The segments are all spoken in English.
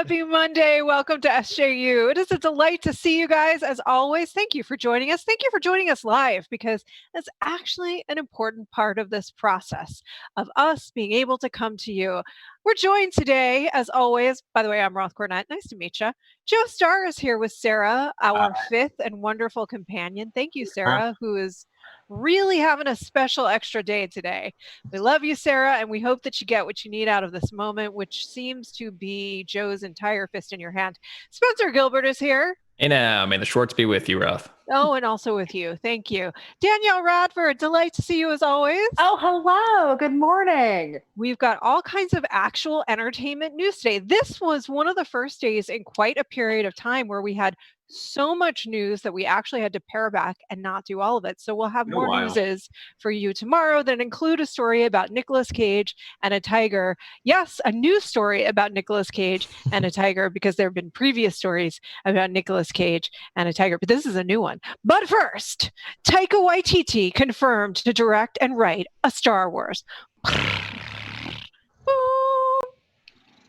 Happy Monday. Welcome to SJU. It is a delight to see you guys as always. Thank you for joining us. Thank you for joining us live because that's actually an important part of this process of us being able to come to you. We're joined today, as always. By the way, I'm Roth, Cornet. Nice to meet you. Joe Starr is here with Sarah, our fifth and wonderful companion. Thank you, Sarah, who is really having a special extra day today. We love you, Sarah, and we hope that you get what you need out of this moment, which seems to be Joe's entire fist in your hand. Spencer GIlbert is here. Hey now, may the Schwartz be with you, Roth. Oh, and also with you. Thank you. Danielle Radford, delight to see you as always. Oh, hello. Good morning. We've got all kinds of actual entertainment news today. This was one of the first days in quite a period of time where we had so much news that we actually had to pare back and not do all of it. So we'll have more newses for you tomorrow that include a story about Nicolas Cage and a tiger. Yes, a new story about Nicolas Cage and a tiger, because there have been previous stories about Nicolas Cage and a tiger, but this is a new one. But first, Taika Waititi confirmed to direct and write a Star Wars.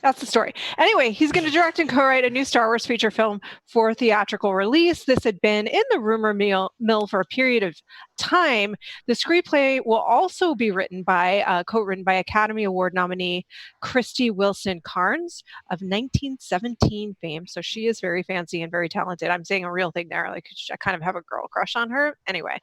That's the story. Anyway, he's going to direct and co-write a new Star Wars feature film for theatrical release. This had been in the rumor mill for a period of time. The screenplay will also be co-written by Academy Award nominee Krysty Wilson-Cairns of 1917 fame. So she is very fancy and very talented. I'm saying a real thing there. Like, I kind of have a girl crush on her. Anyway,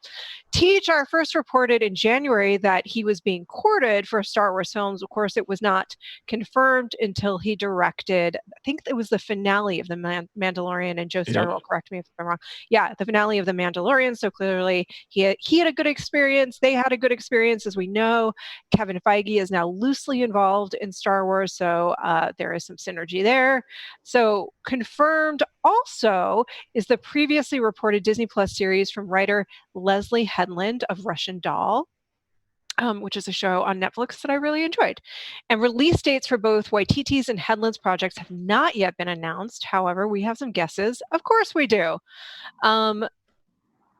THR first reported in January that he was being courted for Star Wars films. Of course, it was not confirmed until he directed, I think it was the finale of The Mandalorian, and Joe Starr will correct me if I'm wrong. Yeah, the finale of The Mandalorian. So clearly he had a good experience. They had a good experience, as we know. Kevin Feige is now loosely involved in Star Wars, so there is some synergy there. So confirmed also is the previously reported Disney Plus series from writer Leslie Headland of Russian Doll, which is a show on Netflix that I really enjoyed. And release dates for both Waititi's and Headland's projects have not yet been announced. However, we have some guesses. Of course we do.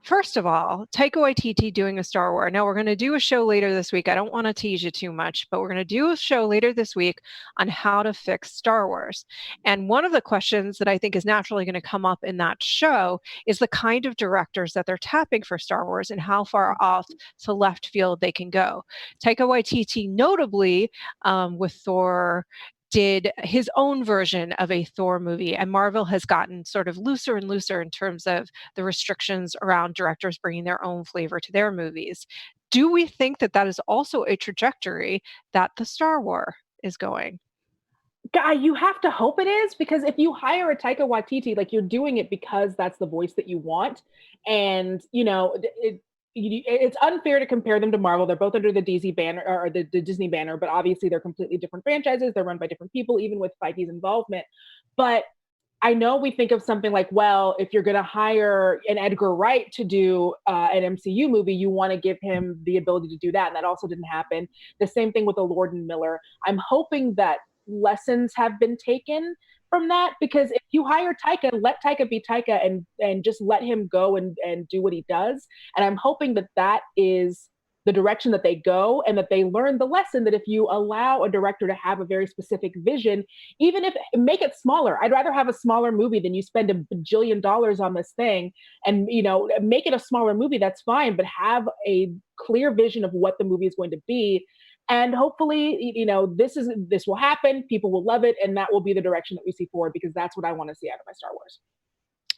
First of all, Taika Waititi doing a Star Wars. Now, we're going to do a show later this week. I don't want to tease you too much, but we're going to do a show later this week on how to fix Star Wars. And one of the questions that I think is naturally going to come up in that show is the kind of directors that they're tapping for Star Wars and how far off to left field they can go. Taika Waititi, notably with Thor, did his own version of a Thor movie, and Marvel has gotten sort of looser and looser in terms of the restrictions around directors bringing their own flavor to their movies. Do we think that that is also a trajectory that the Star Wars is going? Guy, you have to hope it is, because if you hire a Taika Waititi, like, you're doing it because that's the voice that you want. And, you know, it's unfair to compare them to Marvel. They're both under the DC banner, or the Disney banner, but obviously they're completely different franchises. They're run by different people, even with Feige's involvement. But I know we think of something like, well, if you're going to hire an Edgar Wright to do an MCU movie, you want to give him the ability to do that. And that also didn't happen. The same thing with a Lord and Miller. I'm hoping that lessons have been taken from that, because if you hire Taika, let Taika be Taika and just let him go and do what he does. And I'm hoping that that is the direction that they go, and that they learn the lesson that if you allow a director to have a very specific vision, even if make it smaller, I'd rather have a smaller movie than you spend $1 bajillion on this thing, and, you know, make it a smaller movie, that's fine, but have a clear vision of what the movie is going to be. And hopefully, you know, this will happen. People will love it, and that will be the direction that we see forward, because that's what I want to see out of my Star Wars.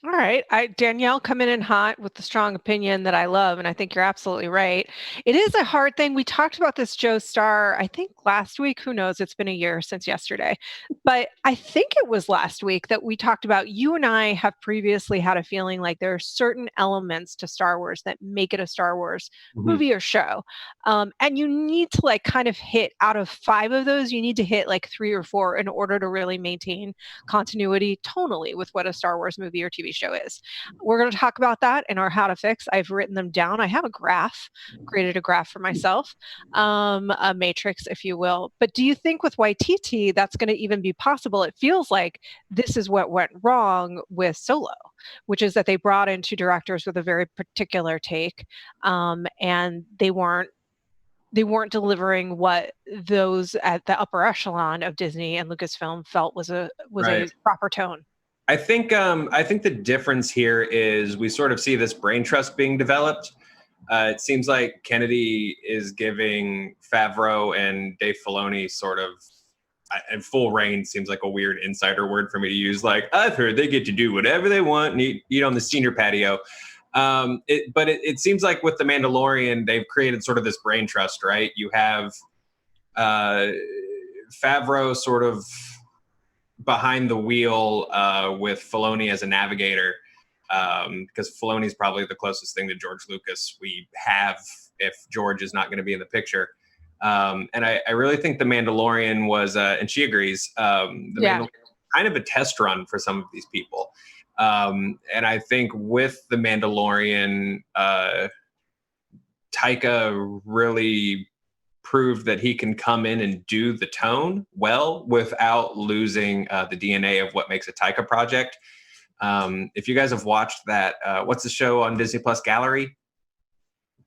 All right. Danielle coming in hot with the strong opinion that I love, and I think you're absolutely right. It is a hard thing. We talked about this, Joe Starr, I think last week. Who knows? It's been a year since yesterday. But I think it was last week that we talked about, you and I have previously had a feeling like there are certain elements to Star Wars that make it a Star Wars movie or show. And you need to, like, kind of hit, out of 5 of those, you need to hit like 3 or 4 in order to really maintain continuity tonally with what a Star Wars movie or TV show is. We're going to talk about that in our How to Fix. I've written them down. I have a graph, created a graph for myself, a matrix, if you will. But do you think with Waititi that's going to even be possible? It feels like this is what went wrong with Solo, which is that they brought in 2 directors with a very particular take, and they weren't they weren't delivering what those at the upper echelon of Disney and Lucasfilm felt was a proper tone. I think the difference here is we sort of see this brain trust being developed. It seems like Kennedy is giving Favreau and Dave Filoni sort of, and full reign seems like a weird insider word for me to use. Like, I've heard they get to do whatever they want and eat on the senior patio. But it seems like with The Mandalorian, they've created sort of this brain trust, right? You have Favreau sort of behind the wheel with Filoni as a navigator, because Filoni's probably the closest thing to George Lucas we have if George is not going to be in the picture. And I really think The Mandalorian was, and she agrees, Mandalorian kind of a test run for some of these people. And I think with The Mandalorian, Taika really proved that he can come in and do the tone well without losing the DNA of what makes a Taika project. If you guys have watched that, what's the show on Disney Plus, Gallery?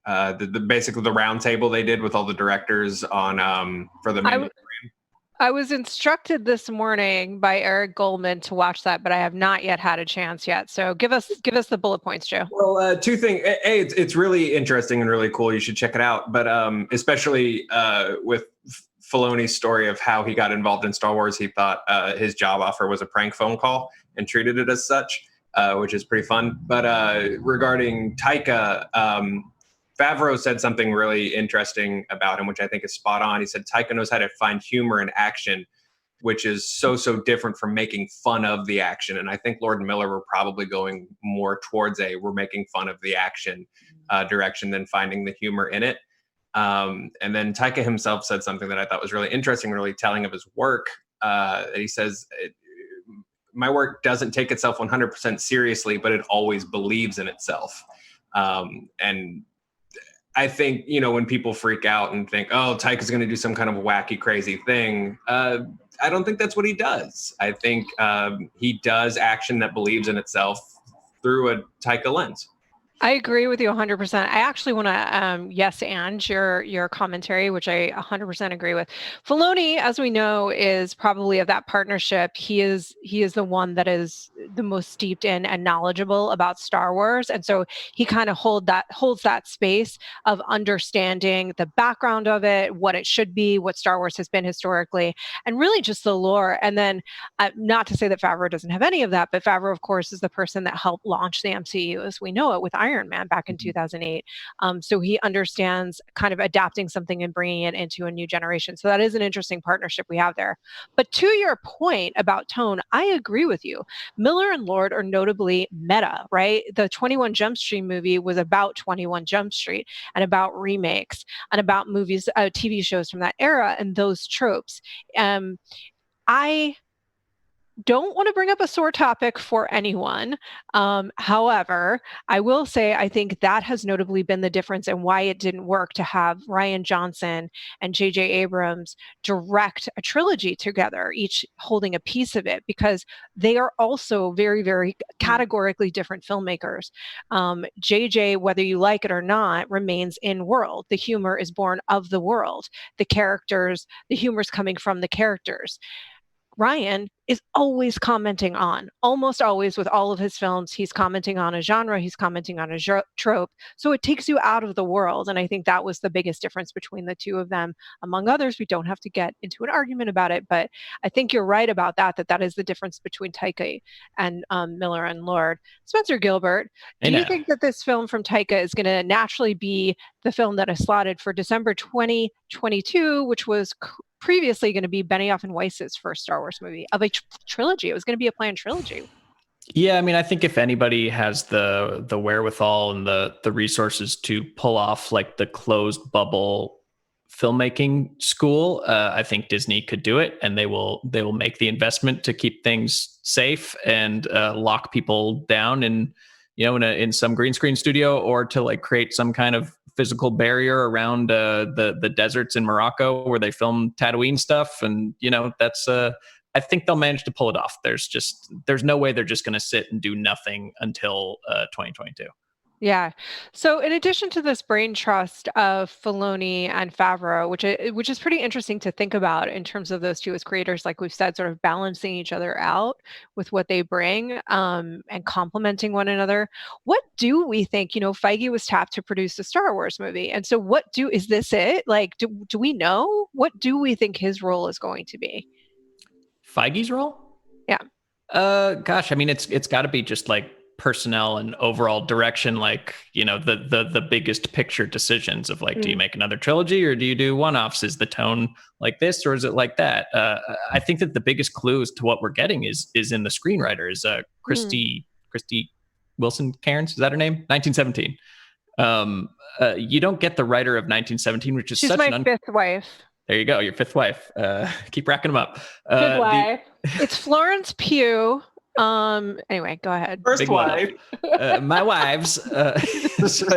Basically the round table they did with all the directors on for the Mandalorian. I was instructed this morning by Eric Goldman to watch that, but I have not yet had a chance yet. So give us the bullet points, Joe. Well, two things. A, it's really interesting and really cool. You should check it out. But especially with Filoni's story of how he got involved in Star Wars, he thought his job offer was a prank phone call and treated it as such, which is pretty fun. But regarding Taika, Favreau said something really interesting about him, which I think is spot on. He said Taika knows how to find humor in action, which is so different from making fun of the action. And I think Lord and Miller were probably going more towards we're making fun of the action direction than finding the humor in it. And then Taika himself said something that I thought was really interesting, really telling of his work. He says, my work doesn't take itself 100% seriously, but it always believes in itself. And I think, when people freak out and think, oh, Taika's going to do some kind of wacky, crazy thing, I don't think that's what he does. I think he does action that believes in itself through a Taika lens. I agree with you 100%. I actually want to yes and your commentary, which I 100% agree with. Filoni, as we know, is probably of that partnership. He is the one that is the most steeped in and knowledgeable about Star Wars, and so he kind of holds that space of understanding the background of it, what it should be, what Star Wars has been historically, and really just the lore. And then, not to say that Favreau doesn't have any of that, but Favreau, of course, is the person that helped launch the MCU as we know it with Iron Man back in 2008. So he understands kind of adapting something and bringing it into a new generation. So that is an interesting partnership we have there. But to your point about tone, I agree with you. Miller and Lord are notably meta, right? The 21 Jump Street movie was about 21 Jump Street and about remakes and about movies, TV shows from that era and those tropes. I don't want to bring up a sore topic for anyone. However, I will say I think that has notably been the difference in why it didn't work to have Rian Johnson and J.J. Abrams direct a trilogy together, each holding a piece of it, because they are also very, very categorically different filmmakers. J.J., whether you like it or not, remains in world. The humor is born of the world. The humor is coming from the characters. Rian is always commenting on, almost always with all of his films, he's commenting on a genre, he's commenting on a trope. So it takes you out of the world. And I think that was the biggest difference between the two of them, among others. We don't have to get into an argument about it, but I think you're right about that is the difference between Taika and Miller and Lord. Spencer GIlbert, do you think that this film from Taika is going to naturally be the film that is slotted for December 2022, which was previously going to be Benioff and Weiss's first Star Wars movie of a trilogy? It was going to be a planned trilogy. Yeah, I mean, I think if anybody has the wherewithal and the resources to pull off like the closed bubble filmmaking school, I think Disney could do it, and they will make the investment to keep things safe and lock people down in some green screen studio, or to like create some kind of physical barrier around the deserts in Morocco where they film Tatooine stuff. And, that's, I think they'll manage to pull it off. There's no way they're just going to sit and do nothing until 2022. Yeah. So in addition to this brain trust of Filoni and Favreau, which is pretty interesting to think about in terms of those two as creators, like we've said, sort of balancing each other out with what they bring and complementing one another. What do we think? Feige was tapped to produce a Star Wars movie. And so is this it? Like, do we know? What do we think his role is going to be? Feige's role? Yeah. Gosh, I mean, it's got to be just like personnel and overall direction, like the biggest picture decisions of like, do you make another trilogy or do you do one-offs? Is the tone like this or is it like that? I think that the biggest clue as to what we're getting is in the screenwriters. Christy Wilson Cairns, is that her name? 1917. You don't get the writer of 1917, which is She's such my fifth wife. There you go, your fifth wife. Keep racking them up. Good wife. It's Florence Pugh. Anyway, go ahead. First wife. My wives. So,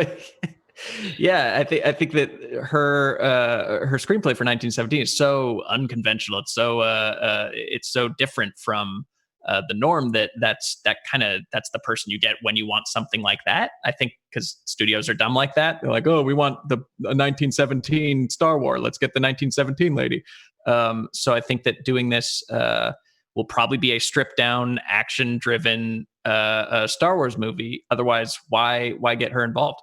yeah, I think that her screenplay for 1917 is so unconventional. It's so different from the norm that's the person you get when you want something like that. I think because studios are dumb like that. They're like, oh, we want a 1917 Star Wars. Let's get the 1917 lady. So I think that doing this will probably be a stripped down, action driven Star Wars movie. Otherwise, why get her involved?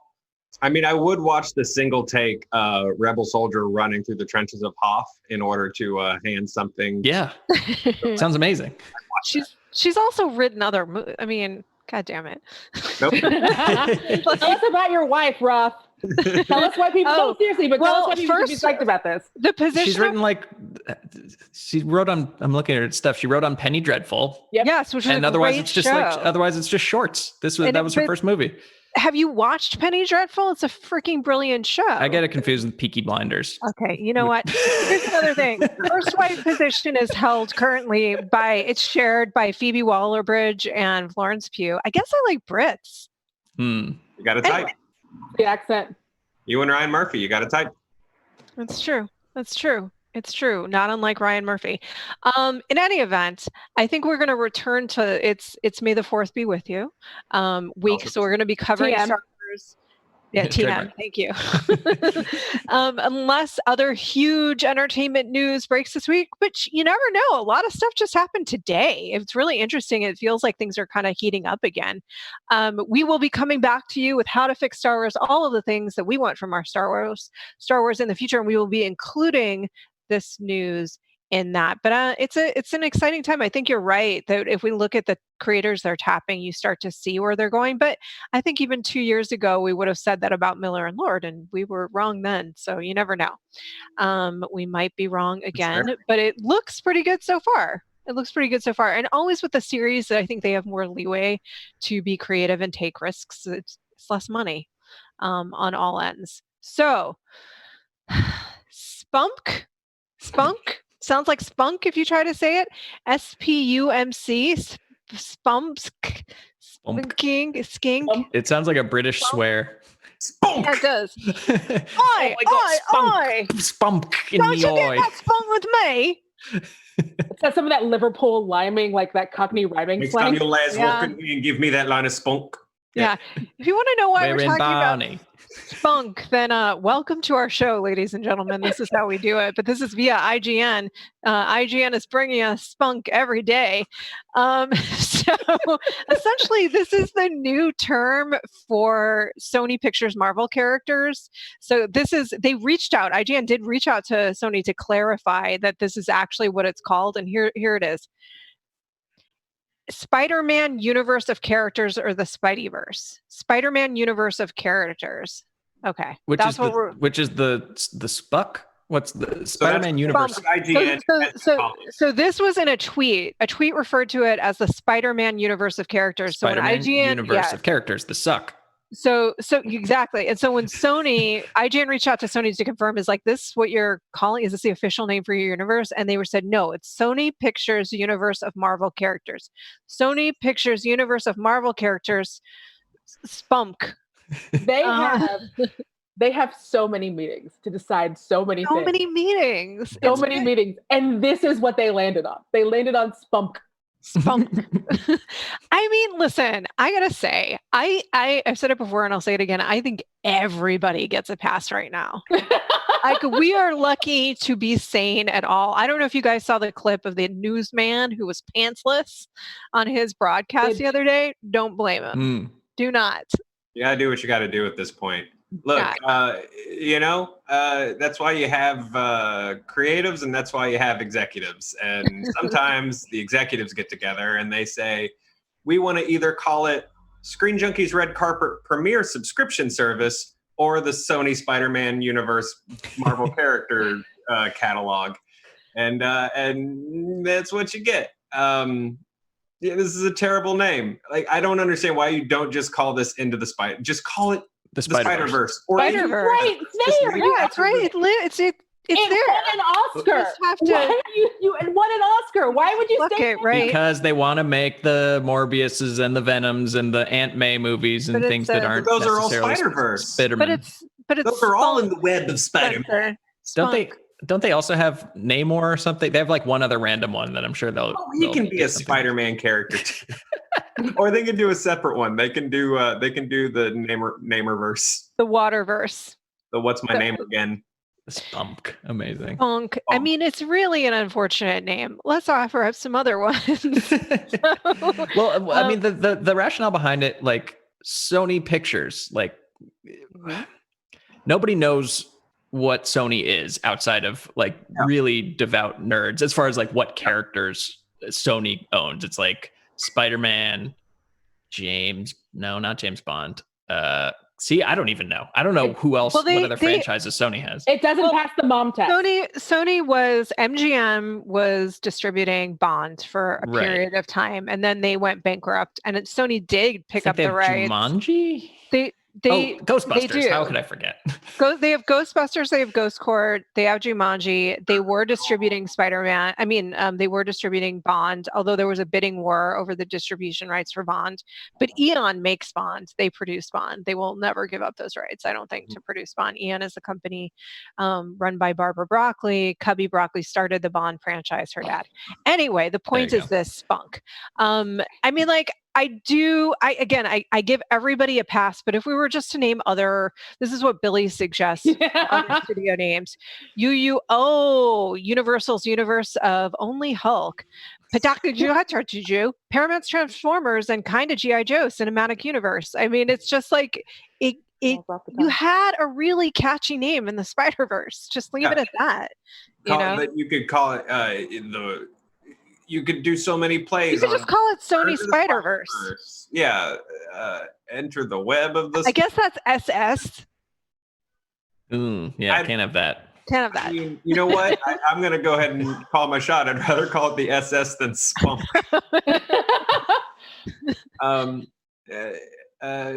I mean, I would watch the single take rebel soldier running through the trenches of Hoth in order to hand something. Yeah, sounds amazing. She's also written other movies. I mean, God damn it. Nope. Tell us about your wife, Roth. Tell us why people. No, seriously, but tell us why people should be psyched about this. The position. She's written she wrote on. I'm looking at her stuff. She wrote on Penny Dreadful. Yep. Yes, which is and a otherwise great it's just show. otherwise it's just shorts. That was her first movie. Have you watched Penny Dreadful? It's a freaking brilliant show. I get it confused with Peaky Blinders. Okay, you know what? Here's another thing. First wife position is held currently it's shared by Phoebe Waller-Bridge and Florence Pugh. I guess I like Brits. You got a type. Anyway. The accent. You and Ryan Murphy, you got a type. That's true. It's true. Not unlike Ryan Murphy. In any event, I think we're going to return to it's May the 4th be with you week. So we're going to be covering TM. Star Wars. Yeah, TM. Thank you. Unless other huge entertainment news breaks this week, which you never know. A lot of stuff just happened today. It's really interesting. It feels like things are kind of heating up again. We will be coming back to you with how to fix Star Wars, all of the things that we want from our Star Wars in the future, and we will be including this news in that. But it's an exciting time. I think you're right that if we look at the creators they're tapping, you start to see where they're going. But I think even 2 years ago, we would have said that about Miller and Lord, and we were wrong then. So you never know. We might be wrong again, but it looks pretty good so far. And always with the series, I think they have more leeway to be creative and take risks. It's less money on all ends. So Spunk sounds like spunk if you try to say it. SPUMC. Spumsk. Skink. It sounds like a British swear. Spunk. Yeah, it does. Oi. Spunk in Don't the you eye. get that spunk with me? It's got some of that Liverpool liming, like that Cockney rhyming Next slang. time your lads Yeah. walk at me and give me that line of spunk. Yeah. If you want to know why we're We're in talking Barney. about spunk, then welcome to our show, ladies and gentlemen. This is how we do it, but this is via IGN. IGN is bringing us spunk every day. So essentially, this is the new term for Sony Pictures Marvel characters. So IGN did reach out to Sony to clarify that this is actually what it's called, and here it is. Spider-Man universe of characters, or the Spideyverse. Spider-Man universe of characters. Okay, Which is the Spuck? What's the Spider-Man universe? IGN. So this was in a tweet. A tweet referred to it as the Spider-Man universe of characters. So when Spider-Man IGN universe of characters, the suck. So exactly. And so when IGN reached out to Sony to confirm, is like, this what you're calling? Is this the official name for your universe? And they said, no, it's Sony Pictures Universe of Marvel Characters. Sony Pictures Universe of Marvel Characters, Spunk. They have so many meetings to decide so many things. Meetings. So many meetings. And this is what they landed on. They landed on Spunk. Spunk. I mean, listen, I gotta say, I've said it before and I'll say it again. I think everybody gets a pass right now. Like, we are lucky to be sane at all. I don't know if you guys saw the clip of the newsman who was pantsless on his broadcast the other day. Don't blame him. Do not. You gotta do what you gotta do at this point. Look, that's why you have creatives and that's why you have executives. And sometimes the executives get together and they say, we want to either call it Screen Junkies Red Carpet Premiere Subscription Service or the Sony Spider-Man Universe Marvel Character Catalog. And that's what you get. This is a terrible name. Like, I don't understand why you don't just call this Into the Spider. Just call it the Spider-Verse. Spider-Verse. Right, it's there. Yeah, it's right. It's there. Won an Oscar. Why you and won an Oscar? Why would you say it, right? Because they want to make the Morbiuses and the Venoms and the Aunt May movies and things that aren't. Those are all Spider-Verse. But those are all in the web of Spider-Man. Don't they also have Namor or something? They have like one other random one that I'm sure they'll. He can be a Spider-Man character too. Or they can do a separate one. They can do the Namerverse. The Waterverse. The What's My Name Again? Spunk. Amazing. Spunk. I mean, it's really an unfortunate name. Let's offer up some other ones. Well, I mean, the rationale behind it, like Sony Pictures, like nobody knows what Sony is outside of like really devout nerds as far as like what characters Sony owns. It's like Spider-Man, not James Bond. See, I don't even know. I don't know who else, what other franchises Sony has. It doesn't pass the mom test. MGM was distributing Bond for a period of time, and then they went bankrupt. And Sony did pick up the rights. Jumanji? Ghostbusters. They do. How could I forget? They have Ghostbusters. They have Ghost Court. They have Jumanji. They were distributing Spider-Man. I mean, they were distributing Bond, although there was a bidding war over the distribution rights for Bond. But Eon makes Bond. They produce Bond. They will never give up those rights, I don't think, to produce Bond. Eon is a company run by Barbara Broccoli. Cubby Broccoli started the Bond franchise, her dad. Anyway, the point is this, Spunk. I mean, like, I give everybody a pass, but if we were just to name this is what Billy suggests, other studio names. Universal's universe of only Hulk, Paramount's Transformers, and kind of G.I. Joe cinematic universe. I mean, it's just like you had a really catchy name in the Spider-Verse. Just leave it at that. You could call it you could do so many plays. You could just call it Sony Spider-Verse. Yeah. Enter the web of the... I guess that's SS. Yeah, can't have that. I mean, you know what? I'm going to go ahead and call my shot. I'd rather call it the SS than Spunk.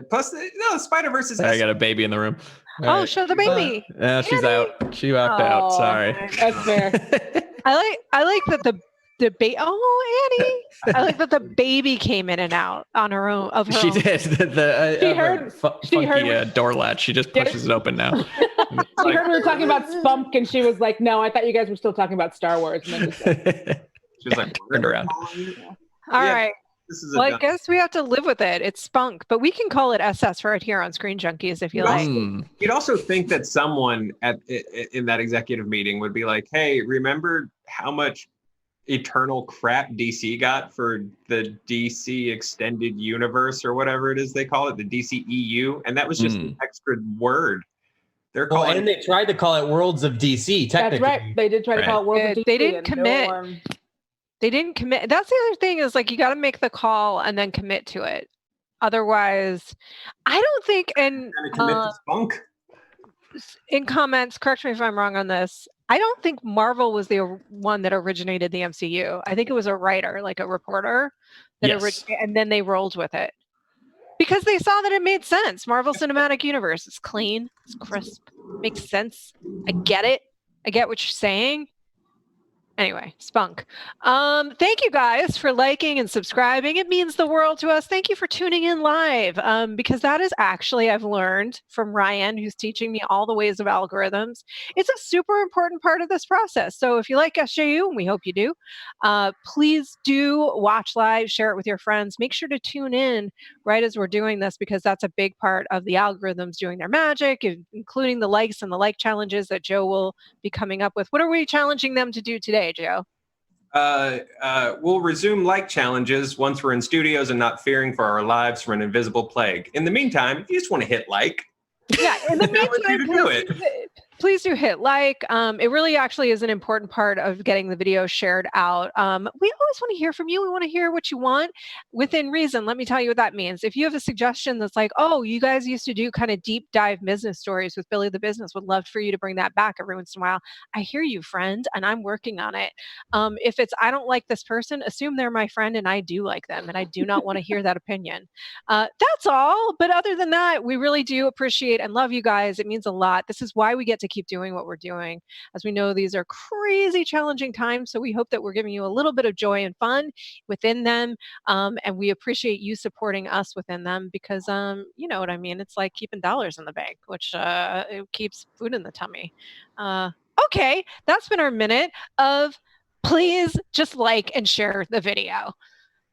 Plus, Spider-Verse is... I got a baby in the room. All right. Show the baby. Yeah, she's out. She walked out. Sorry. That's fair. I like that the debate. Oh, Annie! I like that the baby came in and out on her own. She did. She heard door latch. She just pushes it open now. She heard we were talking about Spunk, and she was like, "No, I thought you guys were still talking about Star Wars." And then she was like, turned around. All right. I guess we have to live with it. It's Spunk, but we can call it SS right here on Screen Junkies if you like. You'd also think that someone in that executive meeting would be like, "Hey, remember how much eternal crap DC got for the DC Extended Universe or whatever it is they call it, the DCEU?" And that was just an extra word. And they tried to call it Worlds of DC. Technically, that's right. They did try to call it Worlds of DC. They didn't commit. They didn't commit. That's the other thing is like you got to make the call and then commit to it. Otherwise, I don't think. And commit to Spunk. In comments, correct me if I'm wrong on this. I don't think Marvel was the one that originated the MCU. I think it was a writer, like a reporter, that originated, and then they rolled with it because they saw that it made sense. Marvel Cinematic Universe is clean, it's crisp, makes sense. I get it. I get what you're saying. Anyway, spunk. Thank you guys for liking and subscribing. It means the world to us. Thank you for tuning in live, because that is actually, I've learned from Ryan, who's teaching me all the ways of algorithms. It's a super important part of this process. So if you like SJU, and we hope you do, please do watch live, share it with your friends. Make sure to tune in right as we're doing this, because that's a big part of the algorithms doing their magic, including the likes and the like challenges that Joe will be coming up with. What are we challenging them to do today, Joe? We'll resume like challenges once we're in studios and not fearing for our lives from an invisible plague. In the meantime, if you just want to hit like, yeah, in the meantime, please do hit like. It really actually is an important part of getting the video shared out. We always want to hear from you. We want to hear what you want within reason. Let me tell you what that means. If you have a suggestion that's like, oh, you guys used to do kind of deep dive business stories with Billy the Business, would love for you to bring that back every once in a while. I hear you, friend, and I'm working on it. If it's, I don't like this person, assume they're my friend and I do like them, and I do not want to hear that opinion. That's all. But other than that, we really do appreciate and love you guys. It means a lot. This is why we get to keep doing what we're doing. As we know, these are crazy challenging times, so we hope that we're giving you a little bit of joy and fun within them, and we appreciate you supporting us within them, because you know what I mean. It's like keeping dollars in the bank, which it keeps food in the tummy. Okay, that's been our minute of please just like and share the video.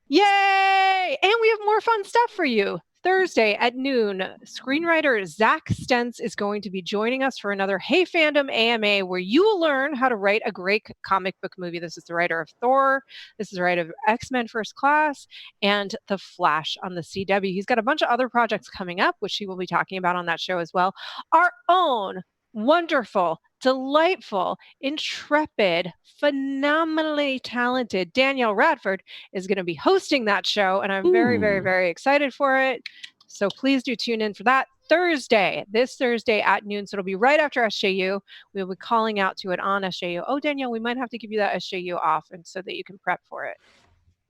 Yay! And we have more fun stuff for you. Thursday at noon, screenwriter Zach Stentz is going to be joining us for another Hey Fandom AMA, where you will learn how to write a great comic book movie. This is the writer of Thor. This is the writer of X-Men First Class and The Flash on the CW. He's got a bunch of other projects coming up, which he will be talking about on that show as well. Our own wonderful, delightful, intrepid, phenomenally talented Danielle Radford is going to be hosting that show, and I'm very, very, very excited for it. So please do tune in for that this Thursday at noon. So it'll be right after SJU. We'll be calling out to it on SJU. Oh, Danielle, we might have to give you that SJU off, and so that you can prep for it.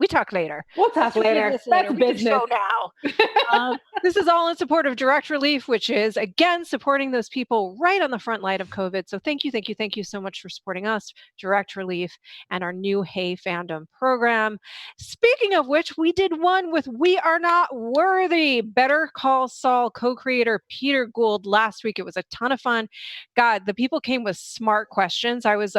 We talk later. We'll talk later. That's business. Now. This is all in support of Direct Relief, which is, again, supporting those people right on the front line of COVID. So thank you so much for supporting us, Direct Relief, and our new Hey Fandom program. Speaking of which, we did one with We Are Not Worthy, Better Call Saul co-creator Peter Gould last week. It was a ton of fun. God, the people came with smart questions. I was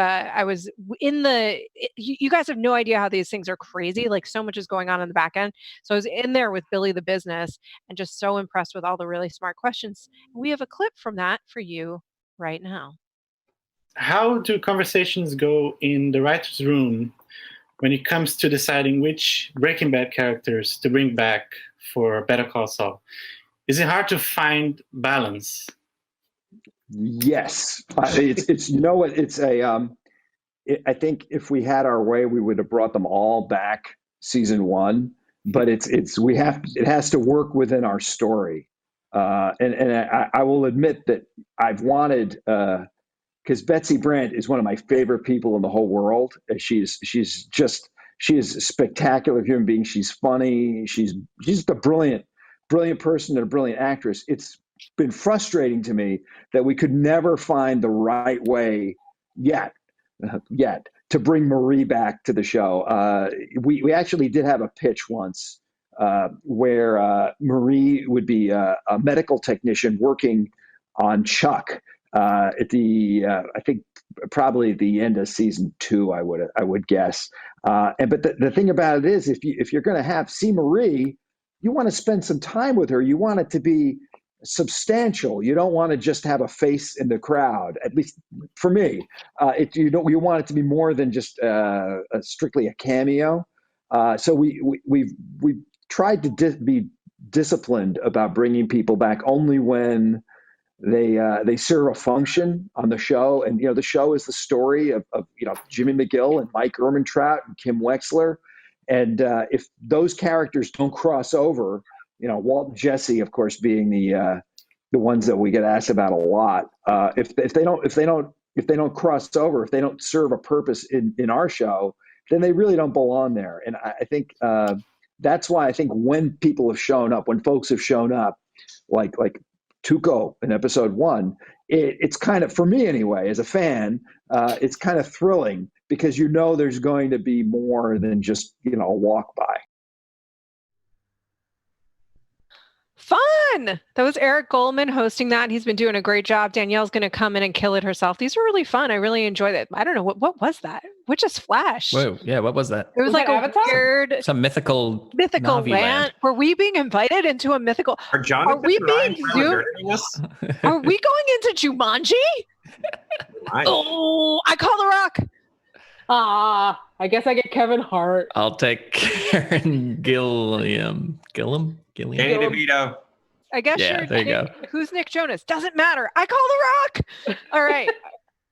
in the, you guys have no idea how these things are crazy. Like, so much is going on in the back end. So I was in there with Billy the Business and just so impressed with all the really smart questions. We have a clip from that for you right now. How do conversations go in the writer's room when it comes to deciding which Breaking Bad characters to bring back for Better Call Saul? Is it hard to find balance? Yes. It's you know what, it's a I think if we had our way, we would have brought them all back season one, but it has to work within our story. And I will admit that I've wanted, because Betsy Brandt is one of my favorite people in the whole world. She is a spectacular human being. She's funny. She's just a brilliant person and a brilliant actress. It's been frustrating to me that we could never find the right way yet to bring Marie back to the show. We actually did have a pitch once where Marie would be a medical technician working on Chuck at the I think probably at the end of season 2, I would guess. But the thing about it is, if you're going to see Marie, you want to spend some time with her. You want it to be substantial. You don't want to just have a face in the crowd. At least for me, you want it to be more than just strictly a cameo. So we've tried to be disciplined about bringing people back only when they serve a function on the show. And the show is the story of Jimmy McGill and Mike Ehrmantraut and Kim Wexler. And if those characters don't cross over, Walt and Jesse, of course, being the ones that we get asked about a lot. If they don't cross over, if they don't serve a purpose in our show, then they really don't belong there. And I think that's why I think when people have shown up, when folks have shown up, like Tuco in episode 1, it's kind of, for me anyway, as a fan, it's kind of thrilling because you know there's going to be more than just, you know, a walk by. Fun! That was Eric Goldman hosting that. He's been doing a great job. Danielle's going to come in and kill it herself. These are really fun. I really enjoyed it. I don't know. What was that? What just flashed? Whoa, yeah, what was that? It was like that a Avatar? weird Some mythical Navi land. land. Were we being invited into a mythical? Are Jonathan we and Ryan being really zoomed? dirtying us? Are we going into Jumanji? Right. Oh, I call the Rock. I guess I get Kevin Hart. I'll take Karen Gilliam. Danny DeVito. I guess Yeah, there you go. Who's Nick Jonas? Doesn't matter. I call the Rock. All right.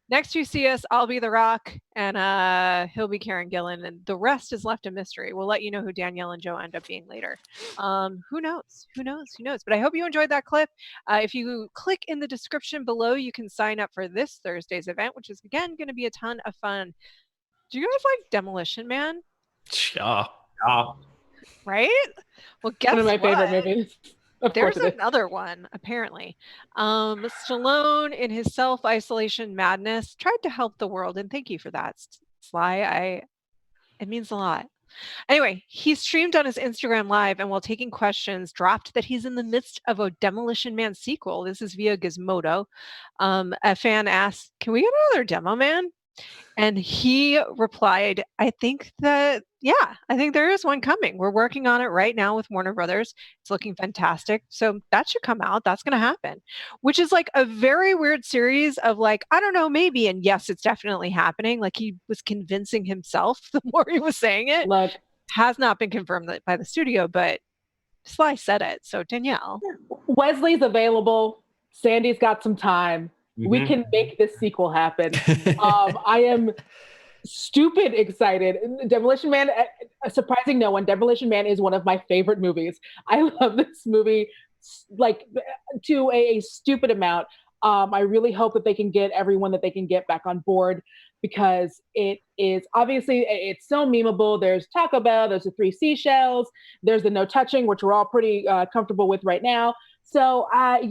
Next you see us, I'll be the Rock, and he'll be Karen Gillan, and the rest is left a mystery. We'll let you know who Danielle and Joe end up being later. Who knows? Who knows? Who knows? But I hope you enjoyed that clip. If you click in the description below, you can sign up for this Thursday's event, which is again going to be a ton of fun. Do you guys like Demolition Man? Yeah. Right? Well, guess One of my what? favorite movies. Of There's course it is. another one, apparently. Stallone, in his self-isolation madness, tried to help the world, and thank you for that, Sly. It means a lot. Anyway, he streamed on his Instagram Live, and while taking questions, dropped that he's in the midst of a Demolition Man sequel. This is via Gizmodo. A fan asked, "Can we get another Demo Man?" And he replied, I think there is one coming. We're working on it right now with Warner Brothers. It's looking fantastic. So that should come out. That's going to happen, which is like a very weird series of like, I don't know, maybe. And yes, it's definitely happening. Like he was convincing himself the more he was saying it. Look, Has not been confirmed by the studio, but Sly said it. So Danielle. Wesley's available. Sandy's got some time. We can make this sequel happen. I am stupid excited. Demolition Man, surprising no one, Demolition Man is one of my favorite movies. I love this movie like to a stupid amount. I really hope that they can get everyone that they can get back on board, because it is obviously, it's so memeable. There's Taco Bell, there's the 3 seashells, there's the no touching, which we're all pretty comfortable with right now. So I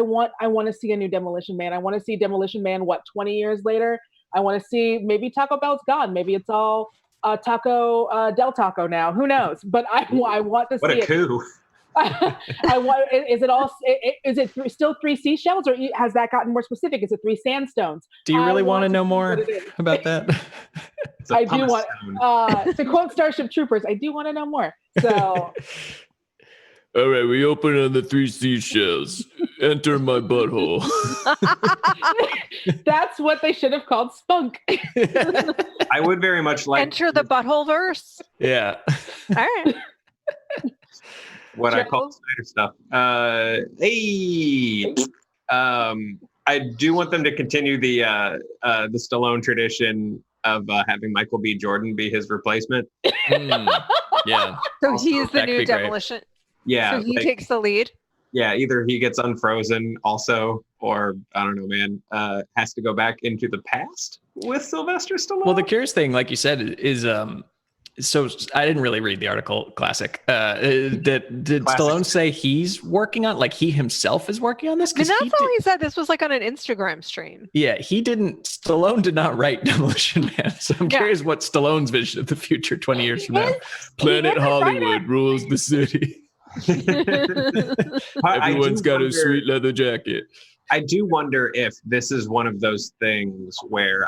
want to see a new Demolition Man. I want to see Demolition Man, 20 years later? I want to see, maybe Taco Bell's gone. Maybe it's all Taco Del Taco now. Who knows? But I want to see it. What a coup. Is it still 3 seashells, or has that gotten more specific? Is it 3 sandstones? Do you really want to know more about that? I do want, to quote Starship Troopers, I do want to know more. So... All right, we open on the 3 seashells. Enter my butthole. That's what they should have called Spunk. I would very much like Enter the butthole verse. Yeah. All right. what Joe? I call Snyder stuff. I do want them to continue the Stallone tradition of having Michael B. Jordan be his replacement. Yeah. So he's the That could new be great. Demolition. Yeah. So he takes the lead. Yeah, either he gets unfrozen also, or I don't know, man, has to go back into the past with Sylvester Stallone. Well, the curious thing, like you said, is so I didn't really read the article. Classic. Did Stallone say he's working on, like he himself is working on this? And that's all he said. This was like on an Instagram stream. Yeah, Stallone did not write Demolition Man. So I'm curious what Stallone's vision of the future 20 years from now. Planet Hollywood rules the city. Everyone's got a sweet leather jacket. I do wonder if this is one of those things where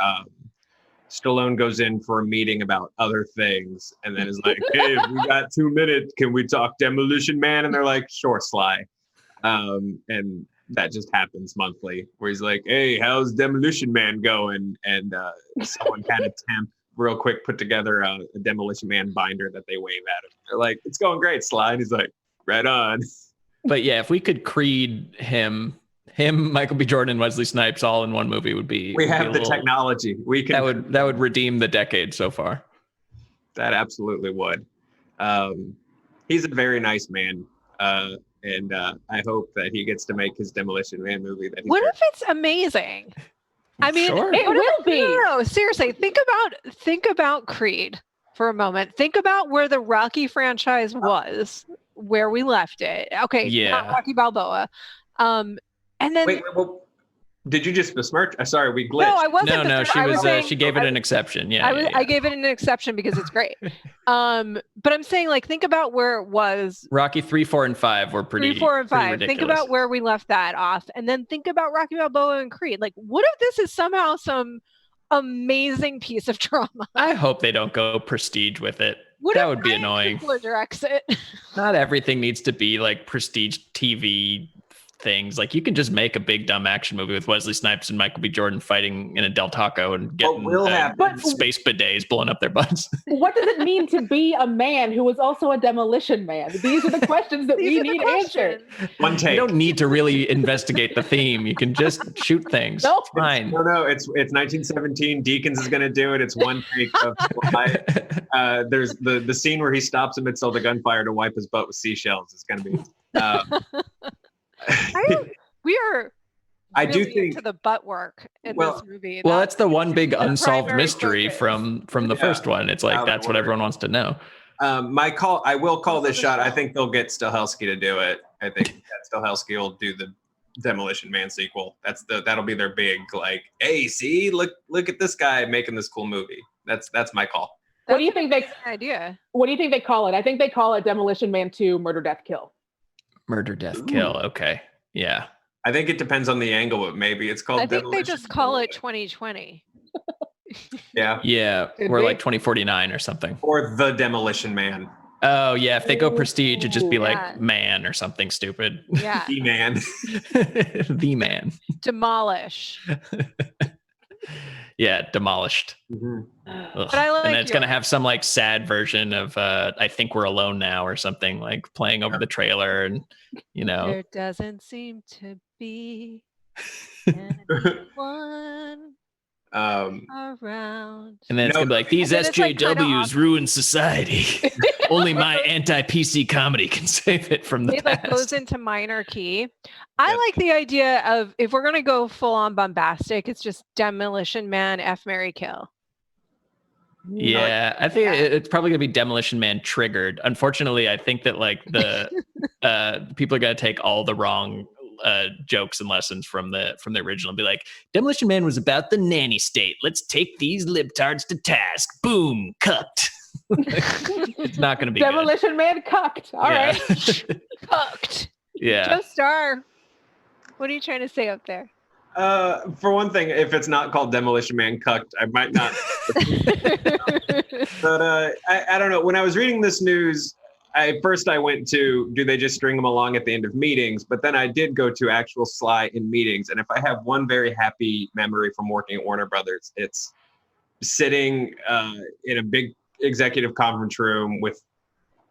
Stallone goes in for a meeting about other things and then is like, hey, if we got 2 minutes, can we talk Demolition Man? And they're like, sure, Sly. And that just happens monthly, where he's like, hey, how's Demolition Man going? And someone had a temp real quick put together a Demolition Man binder that they wave at him. They're like, it's going great, Sly. And he's like, right on. But yeah, if we could creed him, Michael B. Jordan, and Wesley Snipes all in one movie would be. We have the technology. We can. That would redeem the decade so far. That absolutely would. He's a very nice man, and I hope that he gets to make his Demolition Man movie. What if it's amazing? I mean, Sure. It will be. No, seriously, think about Creed for a moment. Think about where the Rocky franchise was, where we left it. Okay, Yeah. not Rocky Balboa. And then Did you just besmirch? Sorry, we glitched. No, I wasn't. No, she I was. saying, She gave it an exception. Yeah, I gave it an exception because it's great. But I'm saying, like, think about where it was. Rocky 3, 4, and 5 were pretty. 3, 4, and 5. Ridiculous. Think about where we left that off, and then think about Rocky Balboa and Creed. Like, what if this is somehow some amazing piece of drama? I hope they don't go prestige with it. What that if would be Ryan annoying. Coogler directs it? Not everything needs to be like prestige TV things. Like, you can just make a big dumb action movie with Wesley Snipes and Michael B. Jordan fighting in a Del Taco and getting space bidets blowing up their butts. What does it mean to be a man who is also a demolition man? These are the questions that we need answered. One take. You don't need to really investigate the theme. You can just shoot things. No. It's fine. No, it's 1917. Deakins is going to do it. It's one take of there's the scene where he stops amidst all the gunfire to wipe his butt with seashells. It's going to be. We are. I really do think into the butt work in this movie. Well, that's the one big the unsolved primary mystery focus. from the first one. It's like that's what everyone wants to know. I will call this shot. I think they'll get Stahelski to do it. I think that Stahelski will do the Demolition Man sequel. That'll be their big, like, hey, see, look at this guy making this cool movie. That's my call. What do you think What do you think they call it? I think they call it Demolition Man 2: Murder, Death, Kill. Murder, Death, Kill. Okay, yeah. I think it depends on the angle, but maybe it's called. I think Demolition they just call it 2020. Yeah. We're like 2049 or something. Or the Demolition Man. Oh yeah, if they go prestige, it'd just be like Yeah. Man or something stupid. Yeah. The Man. The Man. Demolish. Yeah, demolished. Mm-hmm. But I like and then it's gonna have some like sad version of I Think We're Alone Now or something, like playing over the trailer, and There doesn't seem to be anyone around. And then it's gonna be like, these And then it's, like, SJWs kinda ruin society. Only my anti-PC comedy can save it from the It like past. goes into minor key. I like the idea of, if we're gonna go full on bombastic, it's just Demolition Man, F, Marry, Kill. Yeah, I think it's probably gonna be Demolition Man triggered. Unfortunately, I think that like the people are gonna take all the wrong jokes and lessons from the original and be like, Demolition Man was about the nanny state. Let's take these libtards to task. Boom, cucked. It's not gonna be Demolition Man cucked. All right. Cucked. Yeah. Joe Starr, what are you trying to say up there? For one thing, if it's not called Demolition Man cucked, I might not. But I don't know. When I was reading this news, I went to, do they just string them along at the end of meetings? But then I did go to actual Sly in meetings. And if I have one very happy memory from working at Warner Brothers, it's sitting in a big executive conference room with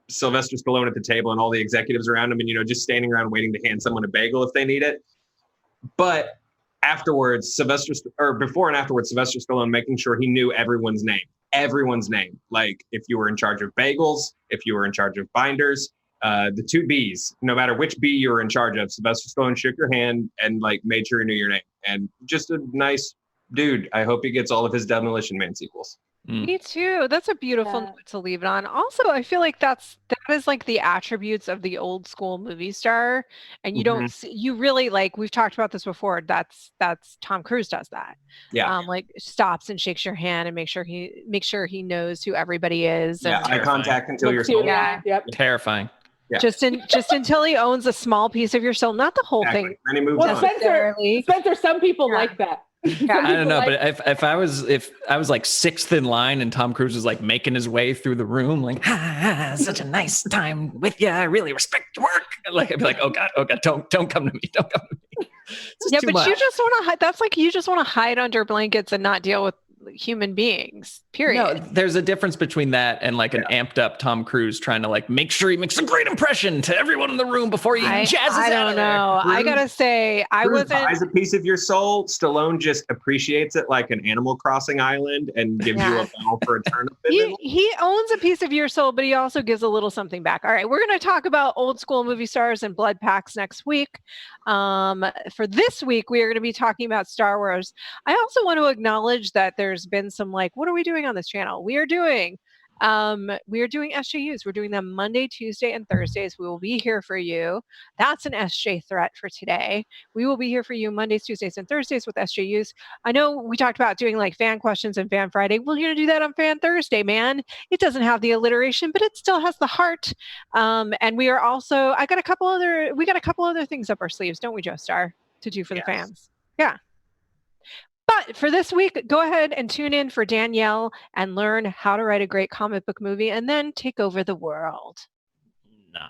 Sylvester Stallone at the table and all the executives around him, and just standing around waiting to hand someone a bagel if they need it. But afterwards, before and afterwards, Sylvester Stallone making sure he knew everyone's name. Like, if you were in charge of bagels, if you were in charge of binders, the 2 Bs, no matter which B you were in charge of, Sylvester Stallone shook your hand and like made sure he knew your name. And just a nice dude. I hope he gets all of his Demolition Man sequels. Me too. That's a beautiful note to leave it on. Also, I feel like that is like the attributes of the old school movie star, and you don't see, you really, like, we've talked about this before. That's Tom Cruise does that. Yeah. Like, stops and shakes your hand and make sure he knows who everybody is. Yeah. And Eye contact until you're Soul. sold. Yeah. Yep. Terrifying. Yeah. just until he owns a small piece of your soul, not the whole thing. Then he moves Well, on. Spencer, some people like that. I don't know, but if I was like 6th in line and Tom Cruise was like making his way through the room, like, such a nice time with you. I really respect your work. Like, I'd be like, oh god, don't come to me, don't come to me. Yeah, but you just want to hide. That's like, you just want to hide under blankets and not deal with human beings. Period. No, there's a difference between that and like an amped up Tom Cruise trying to like make sure he makes a great impression to everyone in the room before he jazzes I out don't of there. know. I gotta say, I Cruise wasn't. buys a piece of your soul. Stallone just appreciates it like an Animal Crossing island and gives you a bell for a turnip. He owns a piece of your soul, but he also gives a little something back. All right, we're going to talk about old school movie stars and blood packs next week. For this week, we are going to be talking about Star Wars. I also want to acknowledge that there's been some like, what are we doing on this channel? We are doing We are doing SJUs. We're doing them Monday, Tuesday, and Thursdays. We will be here for you. That's an SJ threat for today. We will be here for you Mondays, Tuesdays, and Thursdays with SJUs. I know we talked about doing like fan questions and fan Friday. We're going to do that on Fan Thursday, man. It doesn't have the alliteration, but it still has the heart. And we are also, we got a couple other things up our sleeves, don't we, Joe Starr, to do for the fans? Yeah. But for this week, go ahead and tune in for Danielle and learn how to write a great comic book movie and then take over the world. Nah,